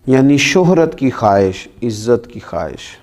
یعنی شہرت کی خواہش، عزت کی خواہش۔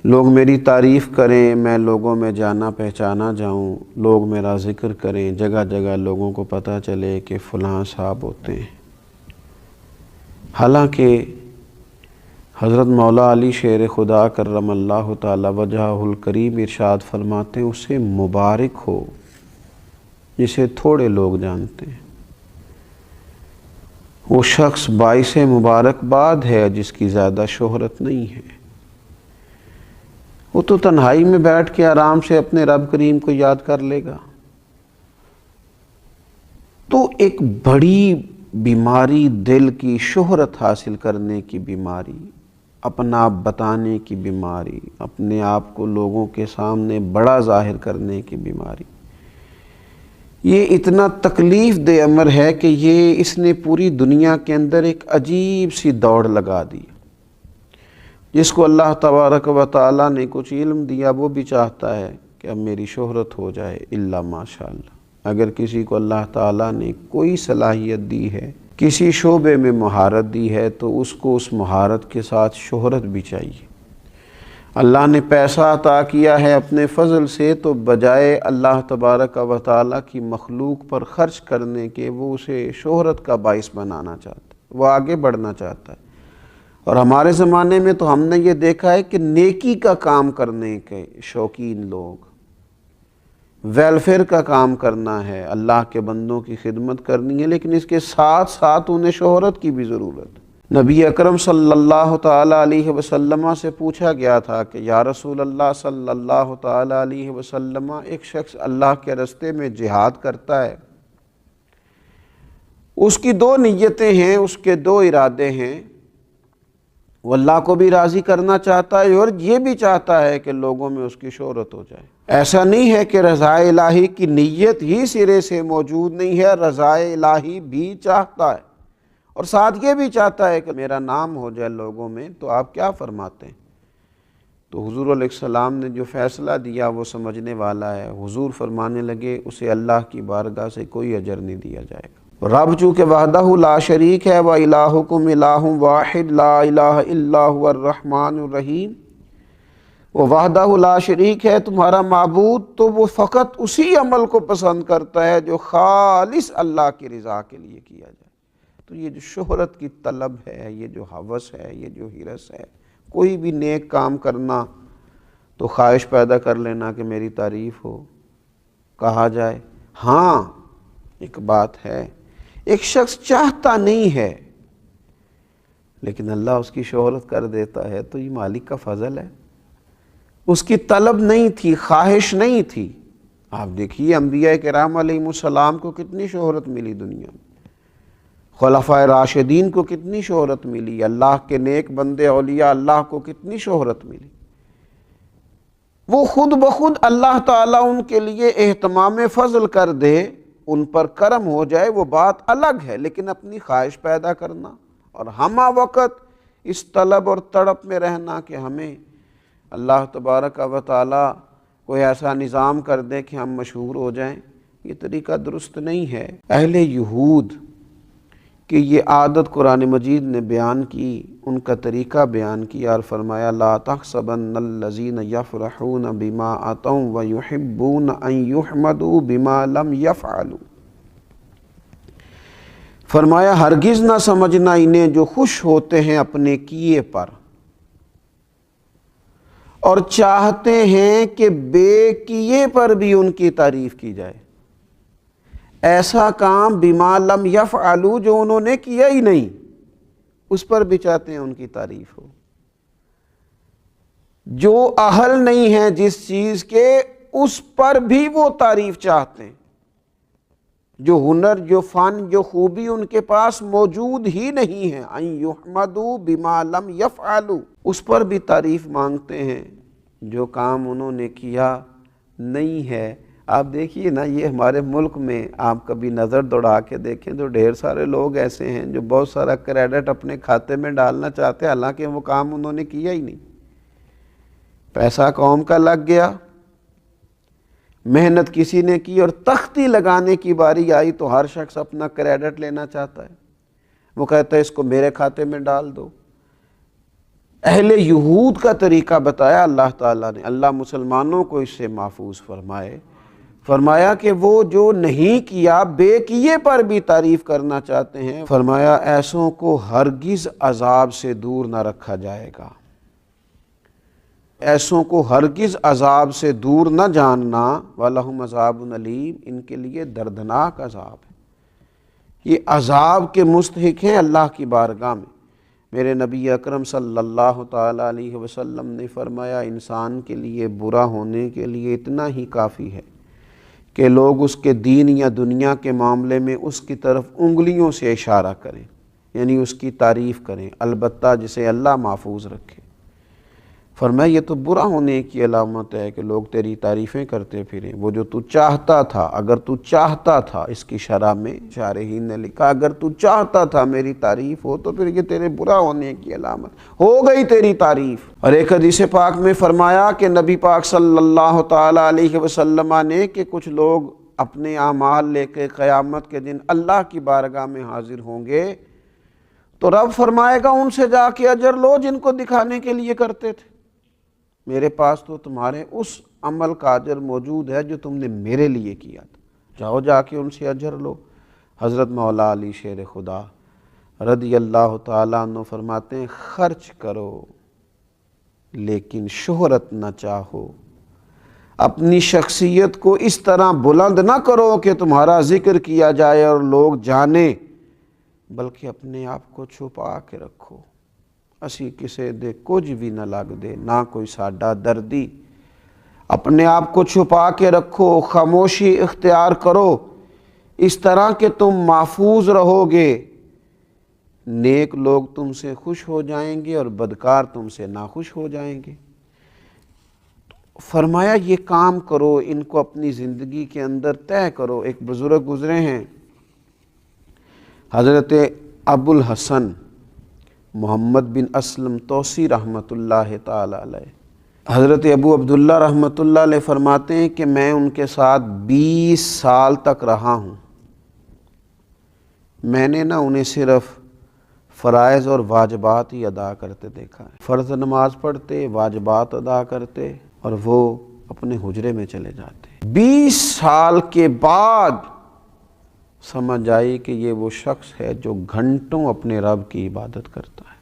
لوگ میری تعریف کریں، میں لوگوں میں جانا پہچانا جاؤں، لوگ میرا ذکر کریں، جگہ جگہ لوگوں کو پتہ چلے کہ فلاں صاحب ہوتے ہیں۔ حالانکہ حضرت مولا علی شیر خدا کرم اللہ تعالی وجہہ الکریم ارشاد فرماتے ہیں، اسے مبارک ہو جسے تھوڑے لوگ جانتے ہیں۔ وہ شخص باعث مبارکباد ہے جس کی زیادہ شہرت نہیں ہے۔ وہ تو تنہائی میں بیٹھ کے آرام سے اپنے رب کریم کو یاد کر لے گا۔ تو ایک بڑی بیماری دل کی، شہرت حاصل کرنے کی بیماری، اپنا آپ بتانے کی بیماری، اپنے آپ کو لوگوں کے سامنے بڑا ظاہر کرنے کی بیماری، یہ اتنا تکلیف دہ امر ہے کہ اس نے پوری دنیا کے اندر ایک عجیب سی دوڑ لگا دی۔ جس کو اللہ تبارک و تعالیٰ نے کچھ علم دیا، وہ بھی چاہتا ہے کہ اب میری شہرت ہو جائے، الا ماشاءاللہ۔ اگر کسی کو اللہ تعالیٰ نے کوئی صلاحیت دی ہے، کسی شعبے میں مہارت دی ہے، تو اس کو اس مہارت کے ساتھ شہرت بھی چاہیے۔ اللہ نے پیسہ عطا کیا ہے اپنے فضل سے، تو بجائے اللہ تبارک و تعالیٰ کی مخلوق پر خرچ کرنے کے، وہ اسے شہرت کا باعث بنانا چاہتا ہے، وہ آگے بڑھنا چاہتا ہے۔ اور ہمارے زمانے میں تو ہم نے یہ دیکھا ہے کہ نیکی کا کام کرنے کے شوقین لوگ، ویلفیئر کا کام کرنا ہے، اللہ کے بندوں کی خدمت کرنی ہے، لیکن اس کے ساتھ ساتھ انہیں شہرت کی بھی ضرورت ہے۔ نبی اکرم صلی اللہ تعالیٰ علیہ وسلم سے پوچھا گیا تھا کہ یا رسول اللہ صلی اللہ تعالیٰ علیہ وسلم، ایک شخص اللہ کے راستے میں جہاد کرتا ہے، اس کی دو نیتیں ہیں، اس کے دو ارادے ہیں، وہ اللہ کو بھی راضی کرنا چاہتا ہے اور یہ بھی چاہتا ہے کہ لوگوں میں اس کی شہرت ہو جائے۔ ایسا نہیں ہے کہ رضا الہی کی نیت ہی سرے سے موجود نہیں ہے، رضا الہی بھی چاہتا ہے اور ساتھ یہ بھی چاہتا ہے کہ میرا نام ہو جائے لوگوں میں۔ تو آپ کیا فرماتے ہیں؟ تو حضور علیہ السلام نے جو فیصلہ دیا وہ سمجھنے والا ہے۔ حضور فرمانے لگے، اسے اللہ کی بارگاہ سے کوئی اجر نہیں دیا جائے گا۔ رب چونکہ وحدہ لا شریک ہے، وَإِلَٰهُكُمْ إِلَٰهٌ وَاحِدٌ لَا إِلَٰهَ إِلَّا هُوَ الرَّحْمَٰنُ الرَّحِيمُ۔ وہ وحدہ لا شریک ہے، تمہارا معبود، تو وہ فقط اسی عمل کو پسند کرتا ہے جو خالص اللہ کی رضا کے لیے کیا جائے۔ تو یہ جو شہرت کی طلب ہے، یہ جو ہوس ہے، یہ جو ہرس ہے، کوئی بھی نیک کام کرنا تو خواہش پیدا کر لینا کہ میری تعریف ہو، کہا جائے۔ ہاں ایک بات ہے، ایک شخص چاہتا نہیں ہے لیکن اللہ اس کی شہرت کر دیتا ہے، تو یہ مالک کا فضل ہے۔ اس کی طلب نہیں تھی، خواہش نہیں تھی۔ آپ دیکھیے انبیاء کرام علیہ السلام کو کتنی شہرت ملی دنیا میں، خلفائے راشدین کو کتنی شہرت ملی، اللہ کے نیک بندے اولیاء اللہ کو کتنی شہرت ملی۔ وہ خود بخود اللہ تعالیٰ ان کے لیے اہتمام فضل کر دے، ان پر کرم ہو جائے، وہ بات الگ ہے، لیکن اپنی خواہش پیدا کرنا اور ہمہ وقت اس طلب اور تڑپ میں رہنا کہ ہمیں اللہ تبارک و تعالیٰ کوئی ایسا نظام کر دے کہ ہم مشہور ہو جائیں، یہ طریقہ درست نہیں ہے۔ اہل یہود کی یہ عادت قرآن مجید نے بیان کی، ان کا طریقہ بیان کیا اور فرمایا لا تحسبن الذین یفرحون بما اتوا ویحبون ان یحمدوا بما لم یفعلوا۔ فرمایا ہرگز نہ سمجھنا انہیں جو خوش ہوتے ہیں اپنے کیے پر اور چاہتے ہیں کہ بے کیے پر بھی ان کی تعریف کی جائے۔ ایسا کام بما لم یفعلوا جو انہوں نے کیا ہی نہیں، اس پر بھی چاہتے ہیں ان کی تعریف ہو۔ جو اہل نہیں ہے جس چیز کے، اس پر بھی وہ تعریف چاہتے ہیں۔ جو ہنر، جو فن، جو خوبی ان کے پاس موجود ہی نہیں ہے، ان یحمدوا بما لم یفعلوا، اس پر بھی تعریف مانگتے ہیں جو کام انہوں نے کیا نہیں ہے۔ آپ دیکھیے نا، یہ ہمارے ملک میں آپ کبھی نظر دوڑا کے دیکھیں تو ڈھیر سارے لوگ ایسے ہیں جو بہت سارا کریڈٹ اپنے کھاتے میں ڈالنا چاہتے ہیں، حالانکہ وہ کام انہوں نے کیا ہی نہیں۔ پیسہ قوم کا لگ گیا، محنت کسی نے کی، اور تختی لگانے کی باری آئی تو ہر شخص اپنا کریڈٹ لینا چاہتا ہے۔ وہ کہتا ہے اس کو میرے کھاتے میں ڈال دو۔ اہل یہود کا طریقہ بتایا اللہ تعالیٰ نے، اللہ مسلمانوں کو اس سے محفوظ فرمائے۔ فرمایا کہ وہ جو نہیں کیا بے کیے پر بھی تعریف کرنا چاہتے ہیں، فرمایا ایسوں کو ہرگز عذاب سے دور نہ رکھا جائے گا، ایسوں کو ہرگز عذاب سے دور نہ جاننا، وَلَهُمْ عَذَابٌ أَلِيمٌ، ان کے لیے دردناک عذاب ہے۔ یہ عذاب کے مستحق ہیں اللہ کی بارگاہ میں۔ میرے نبی اکرم صلی اللہ تعالیٰ علیہ وسلم نے فرمایا انسان کے لیے برا ہونے کے لیے اتنا ہی کافی ہے کہ لوگ اس کے دین یا دنیا کے معاملے میں اس کی طرف انگلیوں سے اشارہ کریں، یعنی اس کی تعریف کریں، البتہ جسے اللہ محفوظ رکھے۔ فرمایا یہ تو برا ہونے کی علامت ہے کہ لوگ تیری تعریفیں کرتے پھریں، وہ جو تو چاہتا تھا، اگر تو چاہتا تھا، اس کی شرح میں شارحین نے لکھا اگر تو چاہتا تھا میری تعریف ہو تو پھر یہ تیرے برا ہونے کی علامت ہو گئی تیری تعریف۔ اور ایک حدیث پاک میں فرمایا کہ نبی پاک صلی اللہ تعالیٰ علیہ وسلم نے کہ کچھ لوگ اپنے اعمال لے کے قیامت کے دن اللہ کی بارگاہ میں حاضر ہوں گے تو رب فرمائے گا ان سے جا کے اجر لو جن کو دکھانے کے لیے کرتے تھے، میرے پاس تو تمہارے اس عمل کا اجر موجود ہے جو تم نے میرے لیے کیا تھا، جاؤ جا کے ان سے اجر لو۔ حضرت مولا علی شیر خدا رضی اللہ تعالیٰ عنہ فرماتے ہیں خرچ کرو لیکن شہرت نہ چاہو، اپنی شخصیت کو اس طرح بلند نہ کرو کہ تمہارا ذکر کیا جائے اور لوگ جانیں، بلکہ اپنے آپ کو چھپا کے رکھو۔ اسی کسے دے کچھ بھی نہ لگ دے، نہ کوئی ساڈا دردی، اپنے آپ کو چھپا کے رکھو، خاموشی اختیار کرو، اس طرح کہ تم محفوظ رہو گے، نیک لوگ تم سے خوش ہو جائیں گے اور بدکار تم سے ناخوش ہو جائیں گے۔ فرمایا یہ کام کرو، ان کو اپنی زندگی کے اندر طے کرو۔ ایک بزرگ گزرے ہیں حضرت ابو الحسن محمد بن اسلم توسی رحمۃ اللہ تعالی علیہ، حضرت ابو عبداللہ رحمۃ اللہ علیہ فرماتے ہیں کہ میں ان کے ساتھ 20 سال تک رہا ہوں، میں نے نہ انہیں صرف فرائض اور واجبات ہی ادا کرتے دیکھا ہے، فرض نماز پڑھتے، واجبات ادا کرتے اور وہ اپنے حجرے میں چلے جاتے۔ 20 سال کے بعد سمجھ آئی کہ یہ وہ شخص ہے جو گھنٹوں اپنے رب کی عبادت کرتا ہے،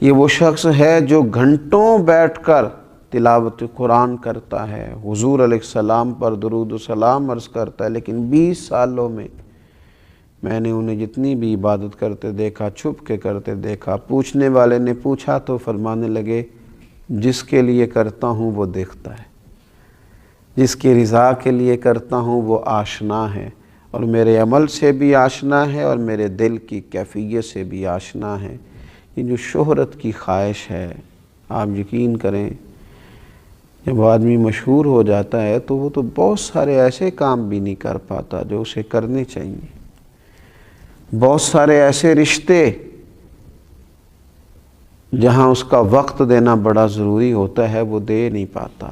یہ وہ شخص ہے جو گھنٹوں بیٹھ کر تلاوت قرآن کرتا ہے، حضور علیہ السلام پر درود و سلام عرض کرتا ہے، لیکن 20 سالوں میں نے انہیں جتنی بھی عبادت کرتے دیکھا، چھپ کے کرتے دیکھا۔ پوچھنے والے نے پوچھا تو فرمانے لگے جس کے لیے کرتا ہوں وہ دیکھتا ہے، جس کی رضا کے لیے کرتا ہوں وہ آشنا ہے، اور میرے عمل سے بھی آشنا ہے اور میرے دل کی کیفیت سے بھی آشنا ہے۔ یہ جو شہرت کی خواہش ہے، آپ یقین کریں جب آدمی مشہور ہو جاتا ہے تو وہ تو بہت سارے ایسے کام بھی نہیں کر پاتا جو اسے کرنے چاہیے، بہت سارے ایسے رشتے جہاں اس کا وقت دینا بڑا ضروری ہوتا ہے وہ دے نہیں پاتا۔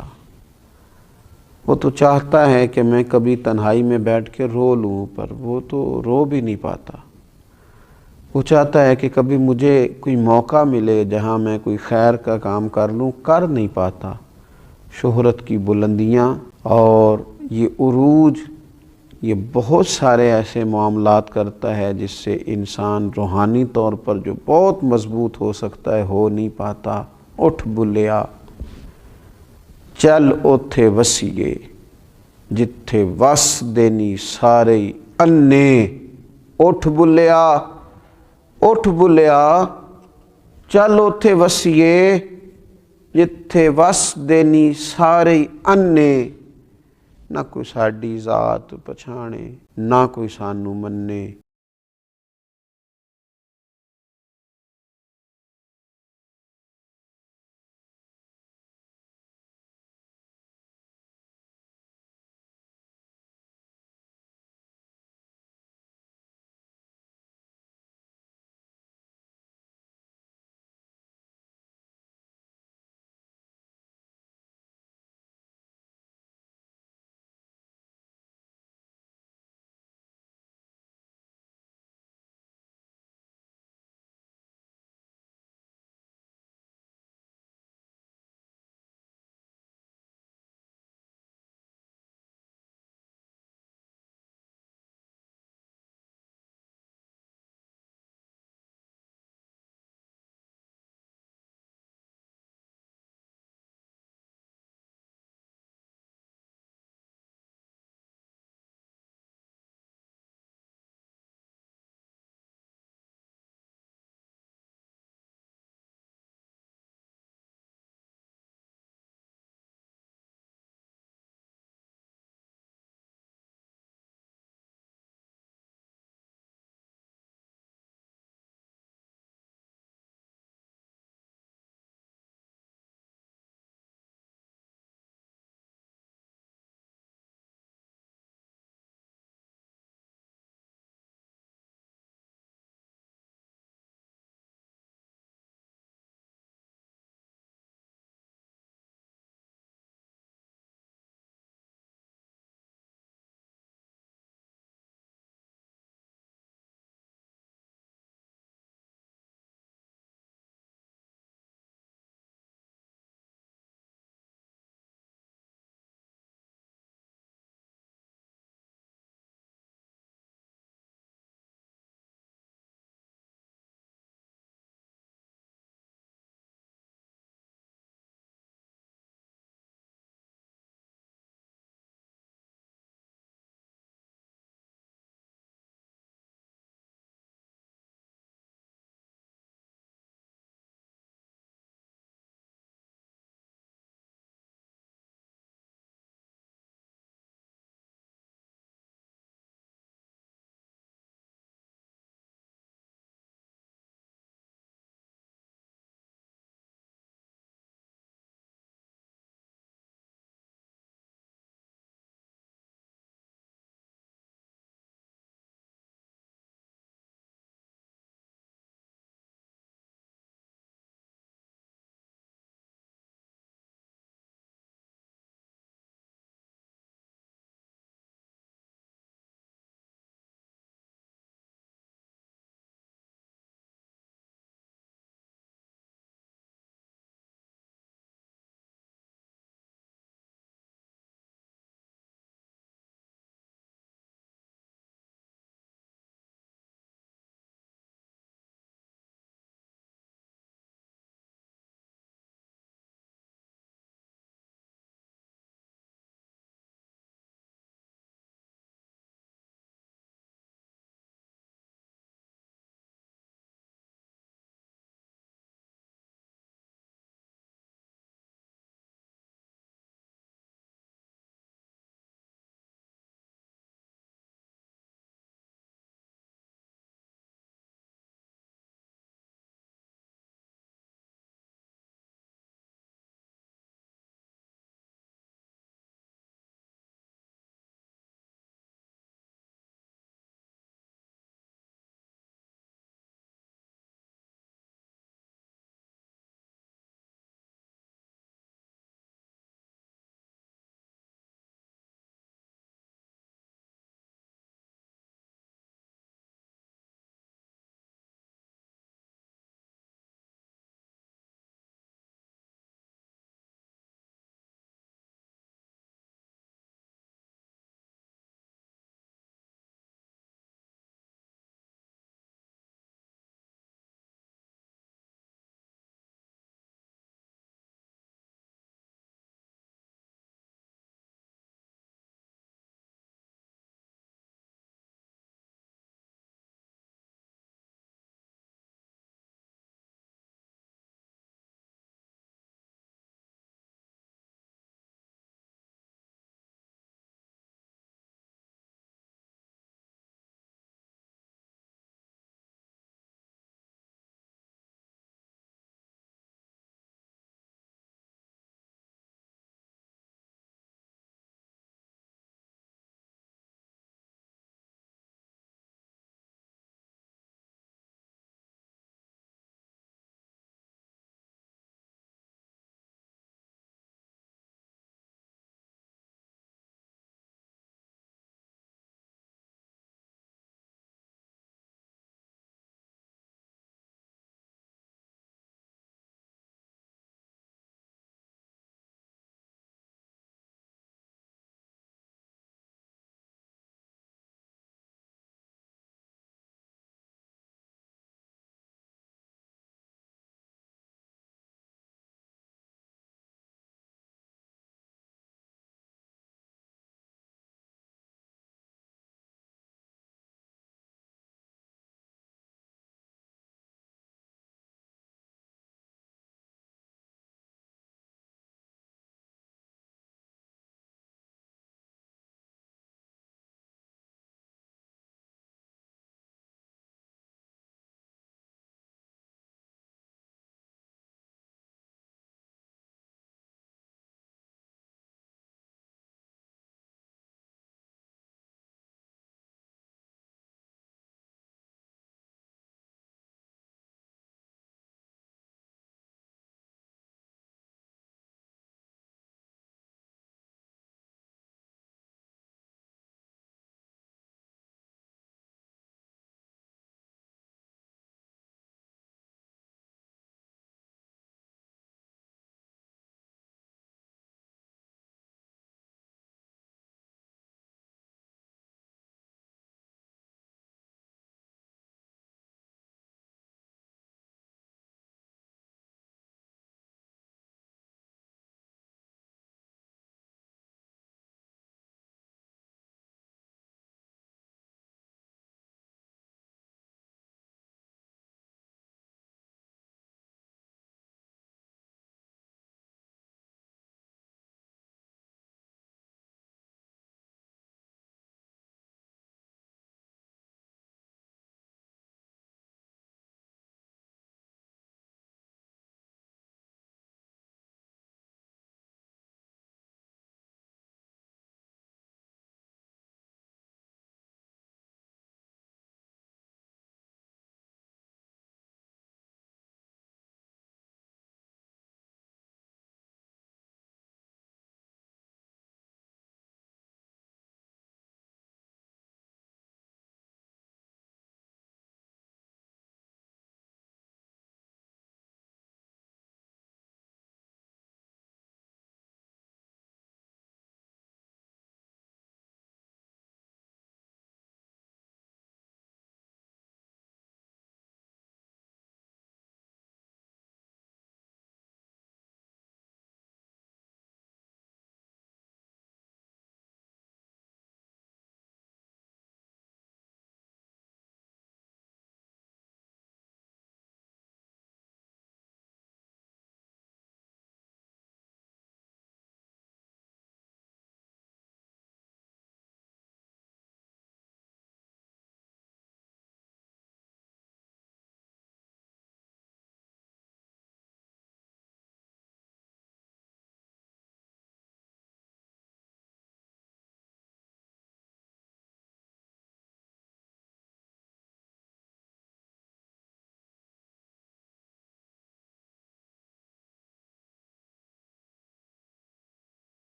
وہ تو چاہتا ہے کہ میں کبھی تنہائی میں بیٹھ کے رو لوں، پر وہ تو رو بھی نہیں پاتا۔ وہ چاہتا ہے کہ کبھی مجھے کوئی موقع ملے جہاں میں کوئی خیر کا کام کر لوں، کر نہیں پاتا۔ شہرت کی بلندیاں اور یہ عروج، یہ بہت سارے ایسے معاملات کرتا ہے جس سے انسان روحانی طور پر جو بہت مضبوط ہو سکتا ہے ہو نہیں پاتا۔ اٹھ بلیا چل اوتھے وسیے جتھے وس دینی سارے انے، اٹھ بلیا چل اوتھے وسیے جتھے وس دینی سارے انے، نہ کوئی ساڈی ذات پچھانے نہ کوئی سانو منے۔